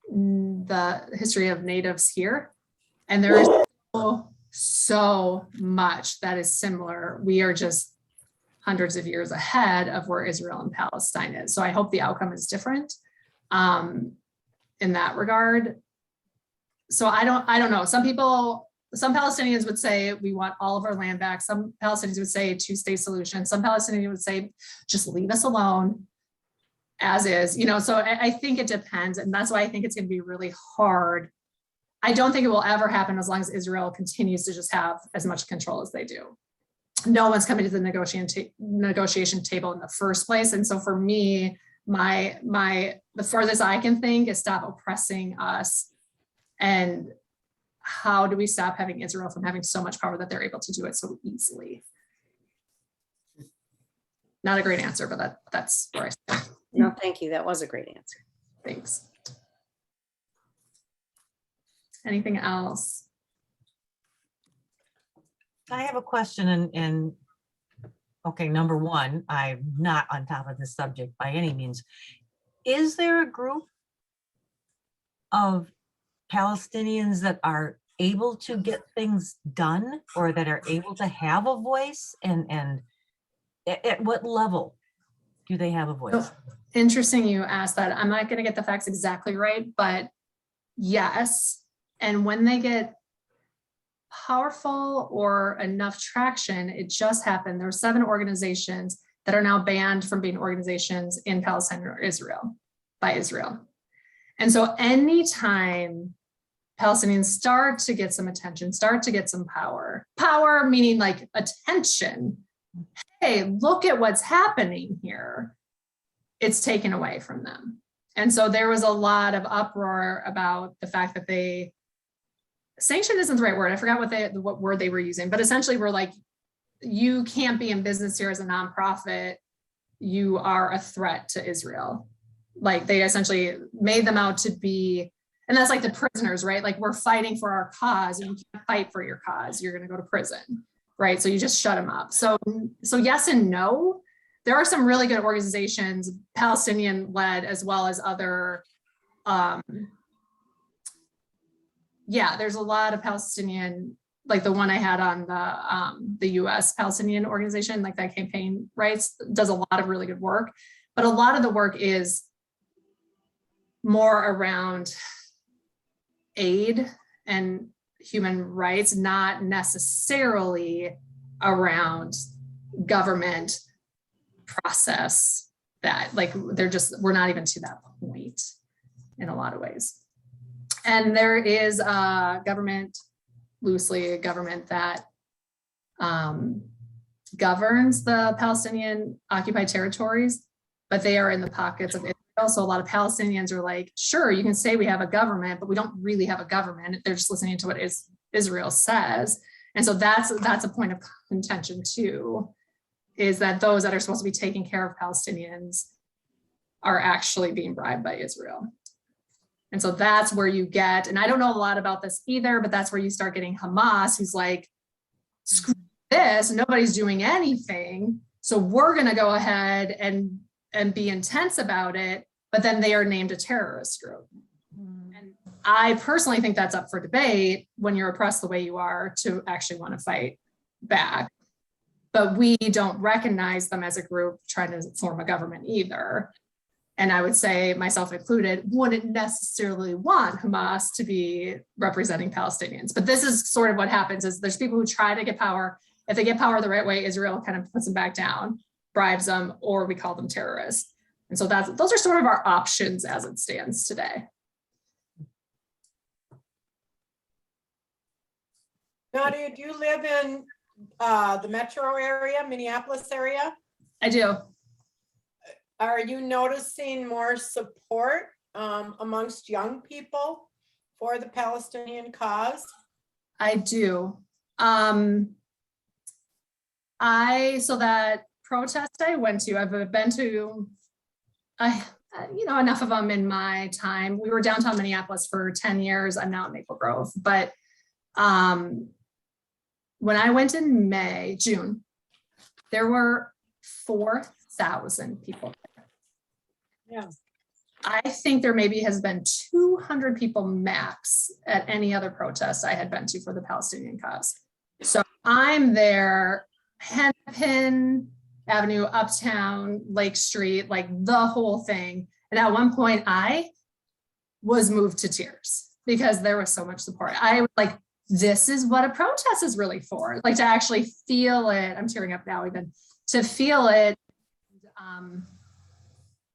the history of natives here. And there is so much that is similar. We are just hundreds of years ahead of where Israel and Palestine is. So I hope the outcome is different in that regard. So I don't know. Some Palestinians would say we want all of our land back. Some Palestinians would say two-state solution. Some Palestinians would say just leave us alone as is, you know. So I think it depends, and that's why I think it's going to be really hard. I don't think it will ever happen as long as Israel continues to just have as much control as they do. No one's coming to the negotiation table in the first place. And so for me, the farthest I can think is stop oppressing us. And how do we stop having Israel from having so much power that they're able to do it so easily? Not a great answer, but that's where I stand. No, thank you. That was a great answer. Thanks. Anything else? I have a question and okay, number one, I'm not on top of this subject by any means. Is there a group of Palestinians that are able to get things done or that are able to have a voice, and at what level do they have a voice? Oh, interesting you asked that. I'm not going to get the facts exactly right, but yes. And when they get powerful or enough traction, it just happened. There were 7 organizations that are now banned from being organizations in Palestine or Israel by Israel. And so anytime Palestinians start to get some attention, start to get some power meaning like attention, hey, look at what's happening here, it's taken away from them. And so there was a lot of uproar about the fact that sanctioned isn't the right word. I forgot what word they were using, but essentially we're like, you can't be in business here as a nonprofit. You are a threat to Israel. Like they essentially made them out to be, and that's like the prisoners, right? Like we're fighting for our cause and you can't fight for your cause. You're going to go to prison, right? So you just shut them up. So yes and no. There are some really good organizations, Palestinian led, as well as other, there's a lot of Palestinian, like the one I had on the US Palestinian organization, like that Campaign Rights does a lot of really good work, but a lot of the work is more around aid and human rights, not necessarily around government process that like we're not even to that point in a lot of ways. And there is a government, loosely a government that governs the Palestinian occupied territories, but they are in the pockets of Israel. So a lot of Palestinians are like, sure, you can say we have a government, but we don't really have a government. They're just listening to what Israel says. And so that's a point of contention too, is that those that are supposed to be taking care of Palestinians are actually being bribed by Israel. And so that's where you get, and I don't know a lot about this either, but that's where you start getting Hamas, who's like, screw this, nobody's doing anything. So we're going to go ahead and be intense about it. But then they are named a terrorist group. And I personally think that's up for debate when you're oppressed the way you are to actually want to fight back. But we don't recognize them as a group trying to form a government either. And I would say, myself included, wouldn't necessarily want Hamas to be representing Palestinians. But this is sort of what happens is there's people who try to get power. If they get power the right way, Israel kind of puts them back down, bribes them, or we call them terrorists. And so those are sort of our options as it stands today. Nadia, do you live in the metro area, Minneapolis area? I do. Are you noticing more support amongst young people for the Palestinian cause? I do. So that protest I went to, I've been to, enough of them in my time. We were downtown Minneapolis for 10 years. I'm now in Maple Grove. But when I went in June, there were 4,000 people there. Yeah. I think there maybe has been 200 people max at any other protest I had been to for the Palestinian cause. So I'm there, Hennepin Avenue, Uptown, Lake Street, like the whole thing. And at one point I was moved to tears because there was so much support. I was like, this is what a protest is really for. Like to actually feel it. I'm tearing up now even to feel it.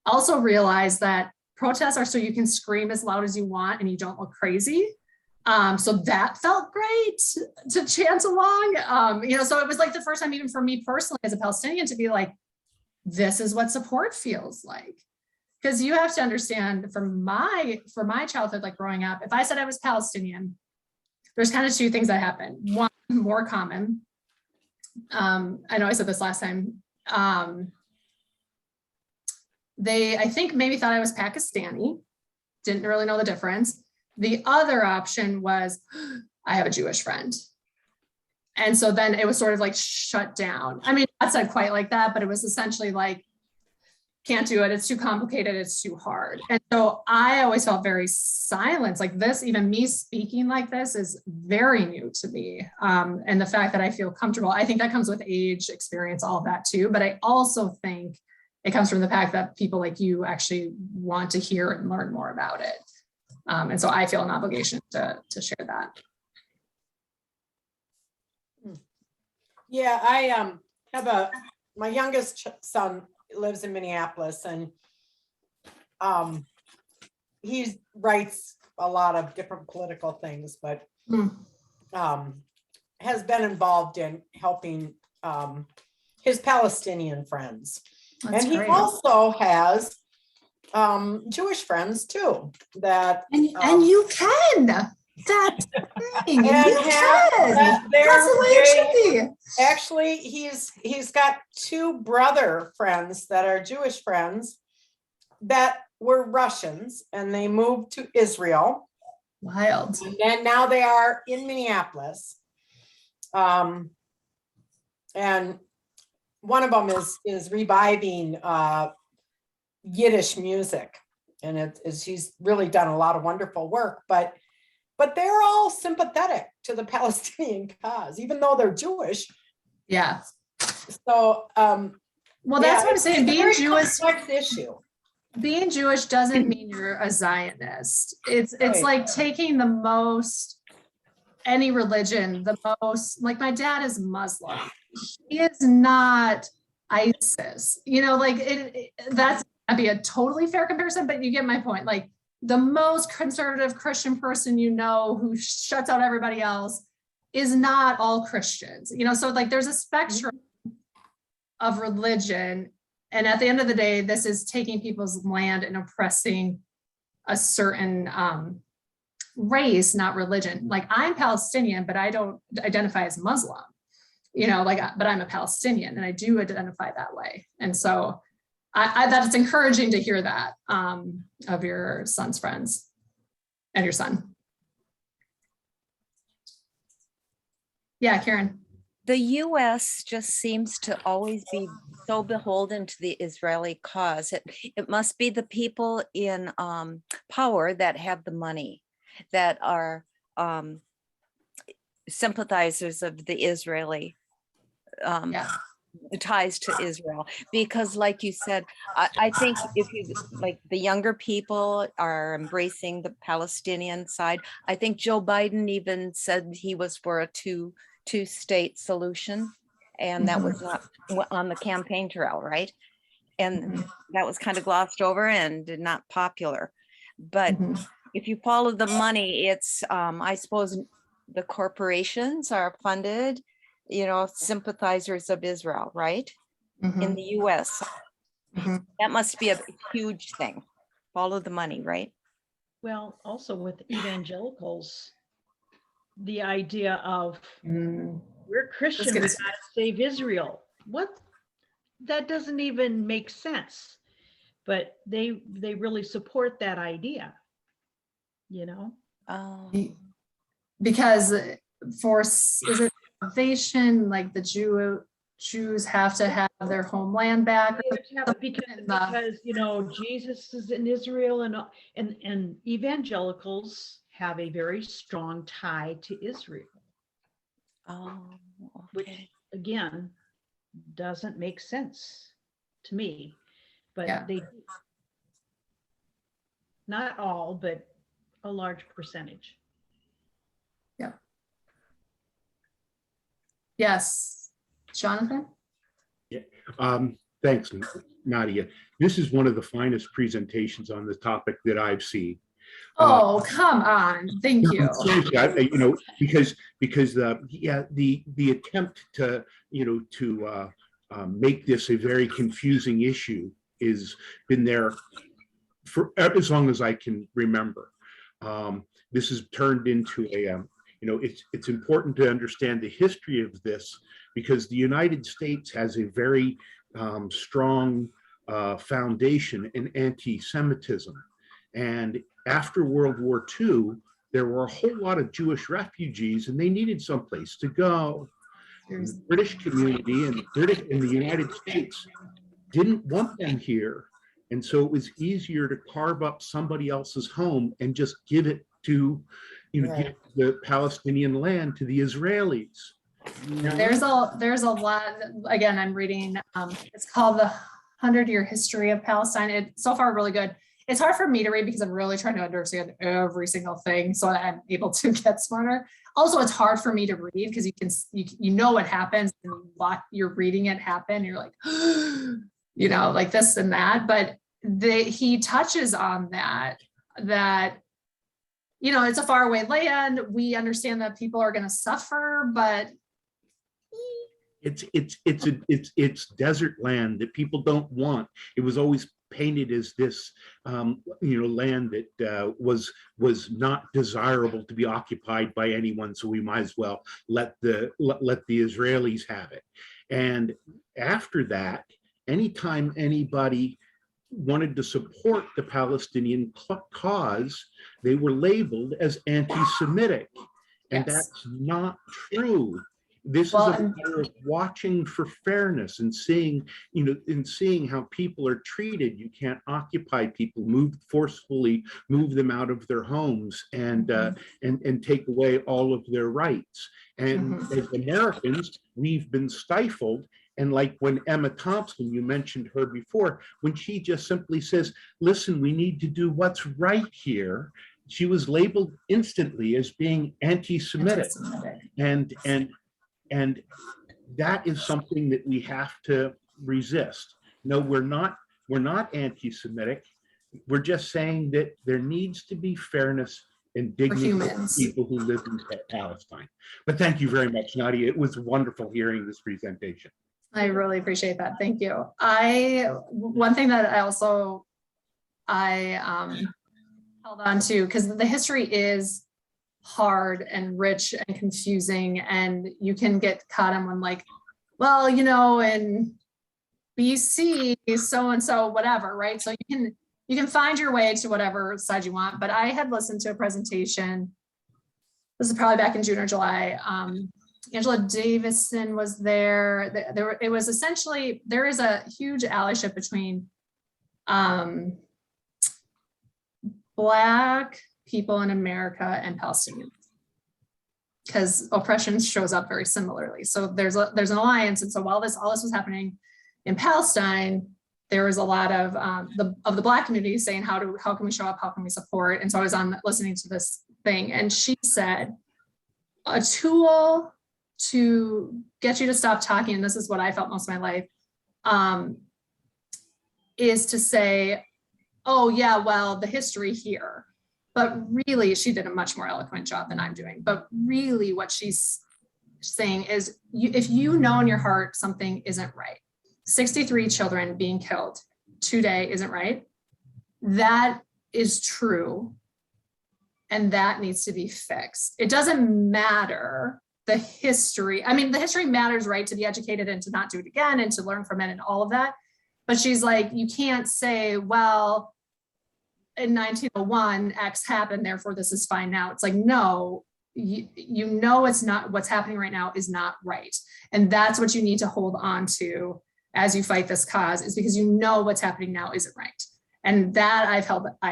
Also realize that protests are so you can scream as loud as you want and you don't look crazy. So that felt great to chant along. So it was like the first time even for me personally as a Palestinian to be like, this is what support feels like. Because you have to understand for my childhood, like growing up, if I said I was Palestinian, there's kind of two things that happen. One, more common. I know I said this last time. They, I think, maybe thought I was Pakistani, didn't really know the difference. The other option was, I have a Jewish friend. And so then it was sort of like shut down. I mean, not said quite like that, but it was essentially like, can't do it. It's too complicated. It's too hard. And so I always felt very silenced. Like this, even me speaking like this is very new to me. And the fact that I feel comfortable, I think that comes with age, experience, all of that too. But I also think it comes from the fact that people like you actually want to hear and learn more about it. And so I feel an obligation to share that. Yeah, I have my youngest son lives in Minneapolis and he writes a lot of different political things, but has been involved in helping his Palestinian friends. That's and he great. also has Jewish friends too. That and you can. That's the thing. You and can. That's the way it should be. Actually, he's got two brother friends that are Jewish friends that were Russians, and they moved to Israel. Wild. And now they are in Minneapolis. And one of them is reviving Yiddish music, and she's really done a lot of wonderful work. But they're all sympathetic to the Palestinian cause, even though they're Jewish. Yeah. So, well, that's what I'm saying. Being Jewish, complex issue. Being Jewish doesn't mean you're a Zionist. It's Right. like taking the most, any religion, the most, like my dad is Muslim. He is not ISIS. That's that'd be a totally fair comparison, but you get my point. Like the most conservative Christian person you know who shuts out everybody else is not all Christians. So like there's a spectrum of religion. And at the end of the day, this is taking people's land and oppressing a certain race, not religion. Like I'm Palestinian, but I don't identify as Muslim, but I'm a Palestinian and I do identify that way. And so I that it's encouraging to hear that of your son's friends and your son. Yeah, Karen. The U.S. just seems to always be so beholden to the Israeli cause. It must be the people in power that have the money, that are sympathizers of the Israeli ties to Israel. Because like you said, I think if you, like the younger people are embracing the Palestinian side. I think Joe Biden even said he was for a two-state solution, and that was not on the campaign trail, right? And that was kind of glossed over and not popular. But if you follow the money, it's I suppose the corporations are funded, sympathizers of Israel, right? In the US. That must be a huge thing. Follow the money, right? Well, also with evangelicals, the idea of we're Christian, we gotta save Israel. What? That doesn't even make sense. But they really support that idea, Oh. Because is it salvation, like the Jews have to have their homeland back? Because Jesus is in Israel, and evangelicals have a very strong tie to Israel. Oh, which again doesn't make sense to me, but they do. Not all, but a large percentage. Yeah. Yes, Jonathan. Yeah. Thanks, Nadia. This is one of the finest presentations on the topic that I've seen. Oh, come on! Thank you. Because the attempt to make this a very confusing issue is been there for as long as I can remember. This has turned into a it's important to understand the history of this, because the United States has a very strong foundation in anti-Semitism. And after World War II, there were a whole lot of Jewish refugees, and they needed someplace to go. And the British community and the United States didn't want them here. And so it was easier to carve up somebody else's home and just give it to, give the Palestinian land to the Israelis. There's a lot. Again, I'm reading. It's called The 100-Year History of Palestine. It's so far really good. It's hard for me to read because I'm really trying to understand every single thing so that I'm able to get smarter. Also, it's hard for me to read because you know what happens and you're reading it happen. You're like, like this and that. But he touches on that it's a faraway land. We understand that people are going to suffer, but it's desert land that people don't want. It was always painted as this land that was not desirable to be occupied by anyone, so we might as well let the Israelis have it. And after that, anytime anybody wanted to support the Palestinian cause, they were labeled as anti-Semitic. And that's not true. This is a matter of watching for fairness and seeing how people are treated. You can't occupy people, forcefully move them out of their homes and take away all of their rights. And as Americans, we've been stifled. And like when Emma Thompson, you mentioned her before, when she just simply says, listen, we need to do what's right here, she was labeled instantly as being anti-Semitic. And that is something that we have to resist. No, we're not anti-Semitic. We're just saying that there needs to be fairness and dignity for humans. people who live in Palestine. But thank you very much, Nadia. It was wonderful hearing this presentation. I really appreciate that. Thank you. One thing that I held on to, because the history is hard and rich and confusing, and you can get caught in one like, well, you know, in BC, so and so, whatever, right? So you can find your way to whatever side you want. But I had listened to a presentation. This is probably back in June or July. Angela Davison was there. It was essentially, there is a huge allyship between Black people in America and Palestinians, because oppression shows up very similarly. So there's an alliance. And so while all this was happening in Palestine, there was a lot of the Black community saying, how can we show up? How can we support? And so I was listening to this thing, and she said, a tool to get you to stop talking, and this is what I felt most of my life, is to say, oh yeah, well, the history here. But really, she did a much more eloquent job than I'm doing. But really what she's saying is, if you know in your heart something isn't right, 63 children being killed today isn't right, that is true. And that needs to be fixed. It doesn't matter the history. I mean, the history matters, right? To be educated and to not do it again and to learn from it and all of that. But she's like, you can't say, well, in 1901, X happened, therefore this is fine now. It's like, no, you know it's not, what's happening right now is not right. And that's what you need to hold on to as you fight this cause, is because you know what's happening now isn't right. And that I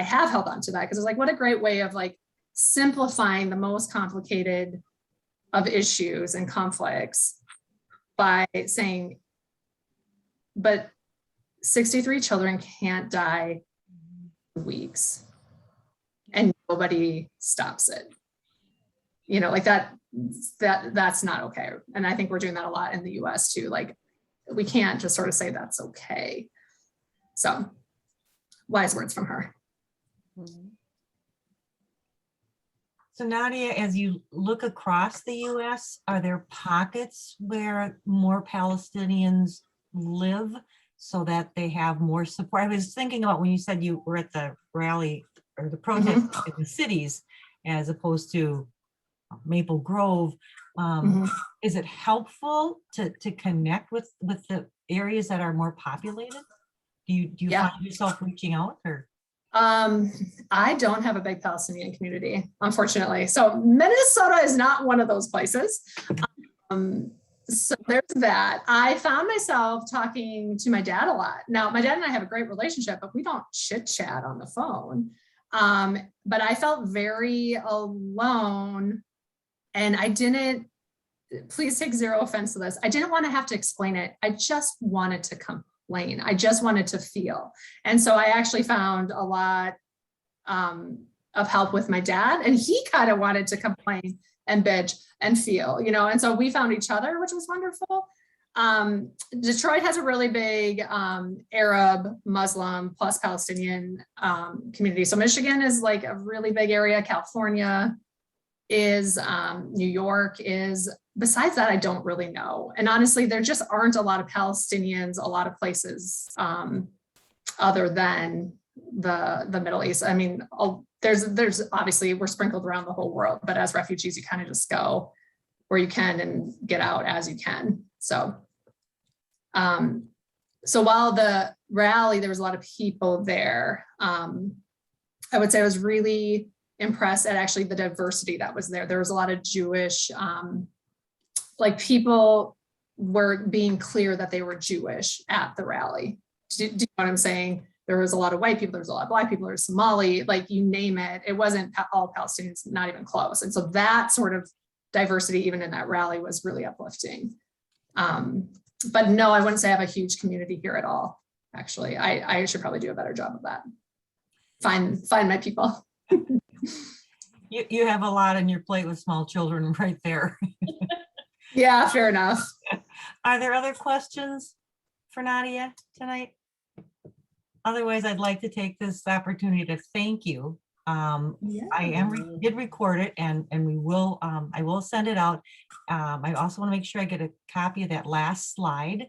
have held on to that, because it's like, what a great way of like simplifying the most complicated of issues and conflicts by saying, but 63 children can't die weeks and nobody stops it. You know, like that's not okay. And I think we're doing that a lot in the US too. Like, we can't just sort of say that's okay. So wise words from her. So Nadia, as you look across the US, are there pockets where more Palestinians live so that they have more support? I was thinking about when you said you were at the rally or the protest in the cities as opposed to Maple Grove. Is it helpful to connect with the areas that are more populated? Do you find yourself reaching out, or? I don't have a big Palestinian community, unfortunately. So Minnesota is not one of those places. So there's that. I found myself talking to my dad a lot. Now, my dad and I have a great relationship, but we don't chit chat on the phone. But I felt very alone, and I didn't, please take zero offense to this, I didn't want to have to explain it. I just wanted to complain. I just wanted to feel. And so I actually found a lot of help with my dad, and he kind of wanted to complain and bitch and feel, you know, and so we found each other, which was wonderful. Detroit has a really big Arab, Muslim plus Palestinian community. So Michigan is like a really big area. California is, New York is. Besides that, I don't really know. And honestly, there just aren't a lot of Palestinians, a lot of places other than the Middle East. I mean, there's obviously, we're sprinkled around the whole world, but as refugees, you kind of just go where you can and get out as you can. So, so while the rally, there was a lot of people there, I would say I was really impressed at actually the diversity that was there. There was a lot of Jewish, like people were being clear that they were Jewish at the rally. Do you know what I'm saying? There was a lot of white people, there was a lot of Black people, there's Somali, like you name it. It wasn't all Palestinians, not even close. And so that sort of diversity, even in that rally, was really uplifting. But no, I wouldn't say I have a huge community here at all. Actually, I should probably do a better job of that. Find my people. You have a lot on your plate with small children right there. Yeah, fair enough. Are there other questions for Nadia tonight? Otherwise, I'd like to take this opportunity to thank you. Did record it and we will, I will send it out. I also want to make sure I get a copy of that last slide.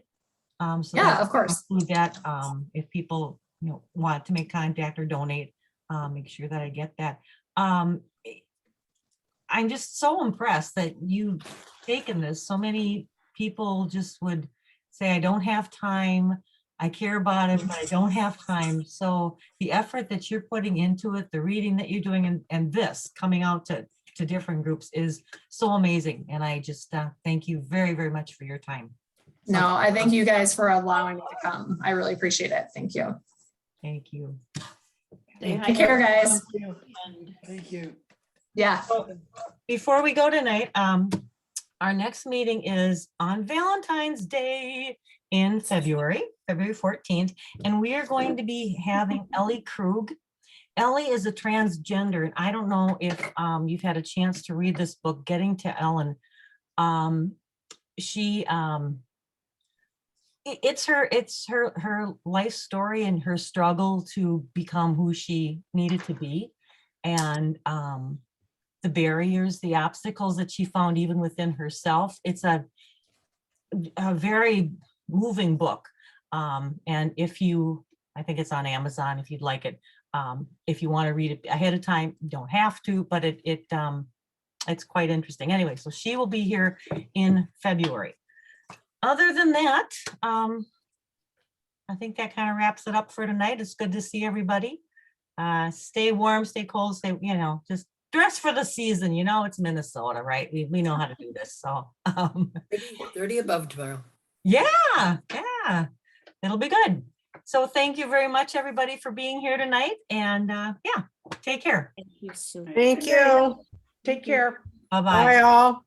So Yeah, that of course. include that, if people, want to make contact or donate, make sure that I get that. I'm just so impressed that you've taken this. So many people just would say, I don't have time. I care about it, but I don't have time. So the effort that you're putting into it, the reading that you're doing, and this coming out to different groups is so amazing. And I just thank you very, very much for your time. No, I thank you guys for allowing me to come. I really appreciate it. Thank you. Thank you. Take care, guys. Thank you. Yeah. Before we go tonight, our next meeting is on Valentine's Day in February 14th, and we are going to be having Ellie Krug. Ellie is a transgender, and I don't know if you've had a chance to read this book, Getting to Ellen. It's her life story and her struggle to become who she needed to be, and the barriers, the obstacles that she found even within herself. It's a very moving book. And I think it's on Amazon if you'd like it. If you want to read it ahead of time, you don't have to, but it's quite interesting. Anyway, so she will be here in February. Other than that, I think that kind of wraps it up for tonight. It's good to see everybody. Stay warm, stay cold, just dress for the season. It's Minnesota, right? We know how to do this. So 30 above tomorrow. yeah, it'll be good. So thank you very much, everybody, for being here tonight. And take care. Thank you, Sue. Thank you. Take care. Bye-bye. Bye all.